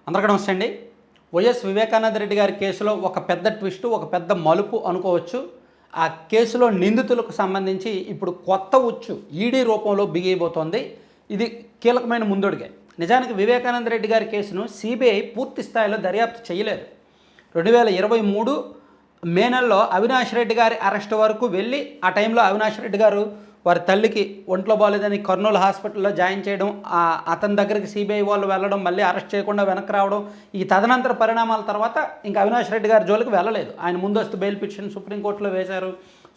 అందరికీ నమస్తే అండి. వైఎస్ వివేకానంద రెడ్డి గారి కేసులో ఒక పెద్ద ట్విస్ట్, ఒక పెద్ద మలుపు అనుకోవచ్చు. ఆ కేసులో నిందితులకు సంబంధించి ఇప్పుడు కొత్త ఉచ్చు ఈడీ రూపంలో బిగియబోతోంది. ఇది కీలకమైన ముందడుగే. నిజానికి వివేకానంద రెడ్డి గారి కేసును సిబిఐ పూర్తి స్థాయిలో దర్యాప్తు చేయలేదు. 2023 మే నెలలో అవినాష్ రెడ్డి గారి అరెస్ట్ వరకు వెళ్ళి, ఆ టైంలో అవినాష్ రెడ్డి గారు వారి తల్లికి ఒంట్లో బాగాలేదని కర్నూలు హాస్పిటల్లో జాయిన్ చేయడం, అతని దగ్గరికి సిబిఐ వాళ్ళు వెళ్ళడం, మళ్ళీ అరెస్ట్ చేయకుండా వెనక్కి రావడం, ఈ తదనంతర పరిణామాల తర్వాత ఇంకా అవినాష్ రెడ్డి గారి జోలికి వెళ్ళలేదు. ఆయన ముందస్తు బెయిల్ పిటిషన్ సుప్రీంకోర్టులో వేశారు.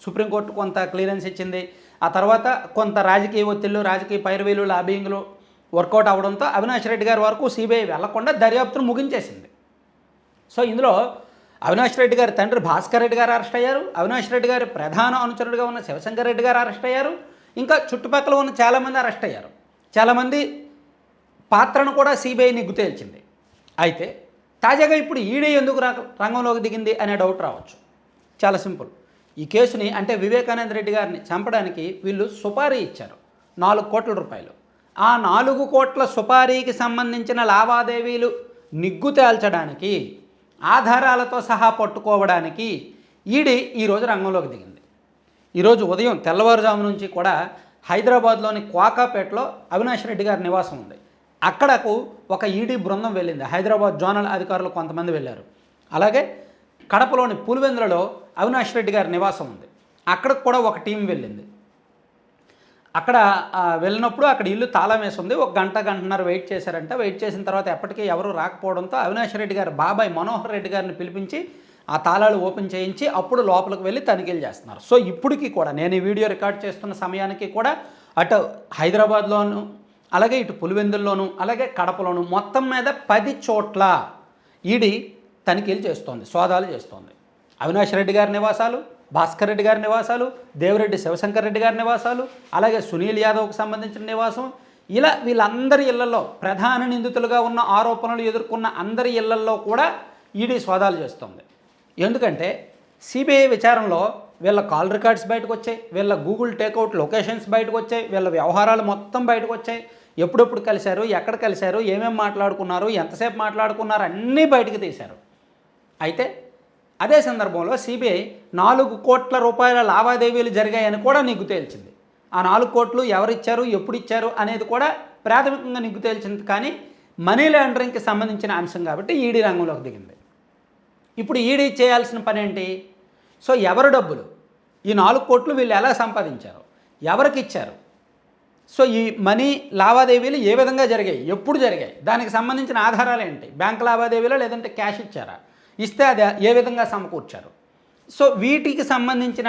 సుప్రీంకోర్టు కొంత క్లియరెన్స్ ఇచ్చింది. ఆ తర్వాత కొంత రాజకీయ ఒత్తిళ్ళు, రాజకీయ పైరవీలు, లాబింగ్లు వర్కౌట్ అవడంతో అవినాష్ రెడ్డి గారి వరకు సిబిఐ వెళ్లకుండా దర్యాప్తును ముగించేసింది. సో ఇందులో అవినాష్ రెడ్డి గారి తండ్రి భాస్కర్ రెడ్డి గారు అరెస్ట్ అయ్యారు. అవినాష్ రెడ్డి గారి ప్రధాన అనుచరుడిగా ఉన్న శివశంకర్ రెడ్డి గారు అరెస్ట్ అయ్యారు. ఇంకా చుట్టుపక్కల ఉన్న చాలామంది అరెస్ట్ అయ్యారు. చాలామంది పాత్రను కూడా సిబిఐ నిగ్గు తేల్చింది. అయితే తాజాగా ఇప్పుడు ఈడీ ఎందుకు రంగంలోకి దిగింది అనే డౌట్ రావచ్చు. చాలా సింపుల్. ఈ కేసుని, అంటే వివేకానంద రెడ్డి గారిని చంపడానికి వీళ్ళు సుపారీ ఇచ్చారు, 4 కోట్ల రూపాయలు. ఆ 4 కోట్ల సుపారీకి సంబంధించిన లావాదేవీలు నిగ్గు తేల్చడానికి, ఆధారాలతో సహా పట్టుకోవడానికి ఈడీ ఈరోజు రంగంలోకి దిగింది. ఈరోజు ఉదయం తెల్లవారుజాము నుంచి కూడా హైదరాబాద్లోని క్వాకాపేటలో అవినాష్ రెడ్డి గారి నివాసం ఉంది. అక్కడకు ఒక ఈడీ బృందం వెళ్ళింది. హైదరాబాద్ జోనల్ అధికారులు కొంతమంది వెళ్ళారు. అలాగే కడపలోని పులివెందులలో అవినాష్ రెడ్డి గారి నివాసం ఉంది. అక్కడికి కూడా ఒక టీం వెళ్ళింది. అక్కడ వెళ్ళినప్పుడు అక్కడ ఇల్లు తాళం వేసి ఉంది. ఒక గంటన్నర వెయిట్ చేశారంట. వెయిట్ చేసిన తర్వాత ఎప్పటికీ ఎవరు రాకపోవడంతో అవినాష్ రెడ్డి గారి బాబాయ్ మనోహర్ రెడ్డి గారిని పిలిపించి ఆ తాళాలు ఓపెన్ చేయించి అప్పుడు లోపలికి వెళ్ళి తనిఖీలు చేస్తున్నారు. సో ఇప్పటికీ కూడా నేను ఈ వీడియో రికార్డ్ చేస్తున్న సమయానికి కూడా అటు హైదరాబాద్లోను, అలాగే ఇటు పులివెందుల్లోను, అలాగే కడపలోను మొత్తం మీద 10 చోట్ల ఈడీ తనిఖీలు చేస్తోంది, సోదాలు చేస్తోంది. అవినాష్ రెడ్డి గారి నివాసాలు, భాస్కర్ రెడ్డి గారి నివాసాలు, దేవిరెడ్డి శివశంకర్ రెడ్డి గారి నివాసాలు, అలాగే సునీల్ యాదవ్కు సంబంధించిన నివాసం, ఇలా వీళ్ళందరి ఇళ్లలో ప్రధాన నిందితులుగా ఉన్న, ఆరోపణలు ఎదుర్కొన్న అందరి ఇళ్లలో కూడా ఈడీ సోదాలు చేస్తుంది. ఎందుకంటే సిబిఐ విచారణలో వీళ్ళ కాల్ రికార్డ్స్ బయటకు వచ్చాయి, వీళ్ళ గూగుల్ టేక్అవుట్ లొకేషన్స్ బయటకు వచ్చాయి, వీళ్ళ వ్యవహారాలు మొత్తం బయటకు వచ్చాయి. ఎప్పుడెప్పుడు కలిశారు, ఎక్కడ కలిశారు, ఏమేమి మాట్లాడుకున్నారు, ఎంతసేపు మాట్లాడుకున్నారు, అన్నీ బయటకు తీశారు. అయితే అదే సందర్భంలో సిబిఐ 4 కోట్ల రూపాయల లావాదేవీలు జరిగాయని కూడా నిగ్గు తేల్చింది. ఆ 4 కోట్లు ఎవరిచ్చారు, ఎప్పుడు ఇచ్చారు అనేది కూడా ప్రాథమికంగా నిగ్గు తేల్చింది. కానీ మనీ లాండరింగ్కి సంబంధించిన అంశం కాబట్టి ఈడీ రంగంలోకి దిగింది. ఇప్పుడు ఈడీ చేయాల్సిన పని ఏంటి? సో ఎవరు డబ్బులు, ఈ 4 కోట్లు వీళ్ళు ఎలా సంపాదించారు, ఎవరికి ఇచ్చారు, సో ఈ మనీ లావాదేవీలు ఏ విధంగా జరిగాయి, ఎప్పుడు జరిగాయి, దానికి సంబంధించిన ఆధారాలు ఏంటి, బ్యాంక్ లావాదేవీలో లేదంటే క్యాష్ ఇచ్చారా, ఇస్తే అది ఏ విధంగా సమకూర్చారు, సో వీటికి సంబంధించిన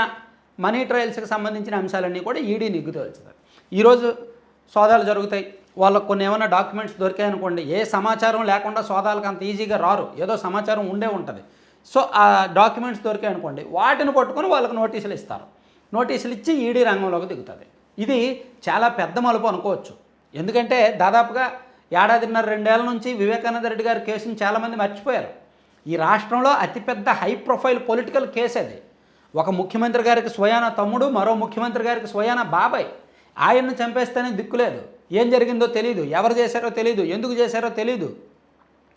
మనీ ట్రయల్స్కి సంబంధించిన అంశాలన్నీ కూడా ఈడీ నిగ్గు తేల్చుతారు. ఈరోజు సోదాలు జరుగుతాయి. వాళ్ళకు కొన్ని ఏమైనా డాక్యుమెంట్స్ దొరికాయనుకోండి, ఏ సమాచారం లేకుండా సోదాలకు అంత ఈజీగా రారు, ఏదో సమాచారం ఉండే ఉంటుంది. సో ఆ డాక్యుమెంట్స్ దొరికాయనుకోండి, వాటిని పట్టుకొని వాళ్ళకు నోటీసులు ఇస్తారు. నోటీసులు ఇచ్చి ఈడీ రంగంలోకి దిగుతుంది. ఇది చాలా పెద్ద మలుపు అనుకోవచ్చు. ఎందుకంటే దాదాపుగా 1.5-2 ఏళ్ల నుంచి వివేకానంద రెడ్డి గారి కేసుని చాలామంది మర్చిపోయారు. ఈ రాష్ట్రంలో అతిపెద్ద హై ప్రొఫైల్ పొలిటికల్ కేసు అది. ఒక ముఖ్యమంత్రి గారికి స్వయాన తమ్ముడు, మరో ముఖ్యమంత్రి గారికి స్వయాన బాబాయ్. ఆయన్ను చంపేస్తేనే దిక్కులేదు, ఏం జరిగిందో తెలియదు, ఎవరు చేశారో తెలియదు, ఎందుకు చేశారో తెలియదు.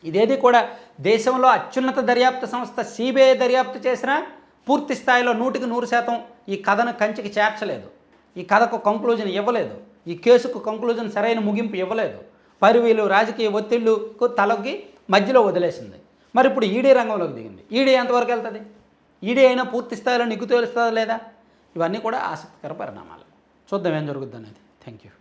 ఇదేది కూడా దేశంలో అత్యున్నత దర్యాప్తు సంస్థ సిబిఐ దర్యాప్తు చేసినా పూర్తి స్థాయిలో 100% ఈ కథను కంచికి చేర్చలేదు. ఈ కథకు కంక్లూజన్ ఇవ్వలేదు. ఈ కేసుకు కంక్లూజన్ సరైన ముగింపు ఇవ్వలేదు. పరివీలు, రాజకీయ ఒత్తిళ్లకు తలొగ్గి మధ్యలో వదిలేసింది. మరి ఇప్పుడు ఈడీ రంగంలోకి దిగింది. ఈడీ ఎంతవరకు వెళ్తుంది? ఈడీ అయినా పూర్తి స్థాయిలో నిగ్గు తేలుస్తుందా లేదా? ఇవన్నీ కూడా ఆసక్తికర పరిణామాలు. చూద్దాం ఏం జరుగుద్ది అనేది. Thank you.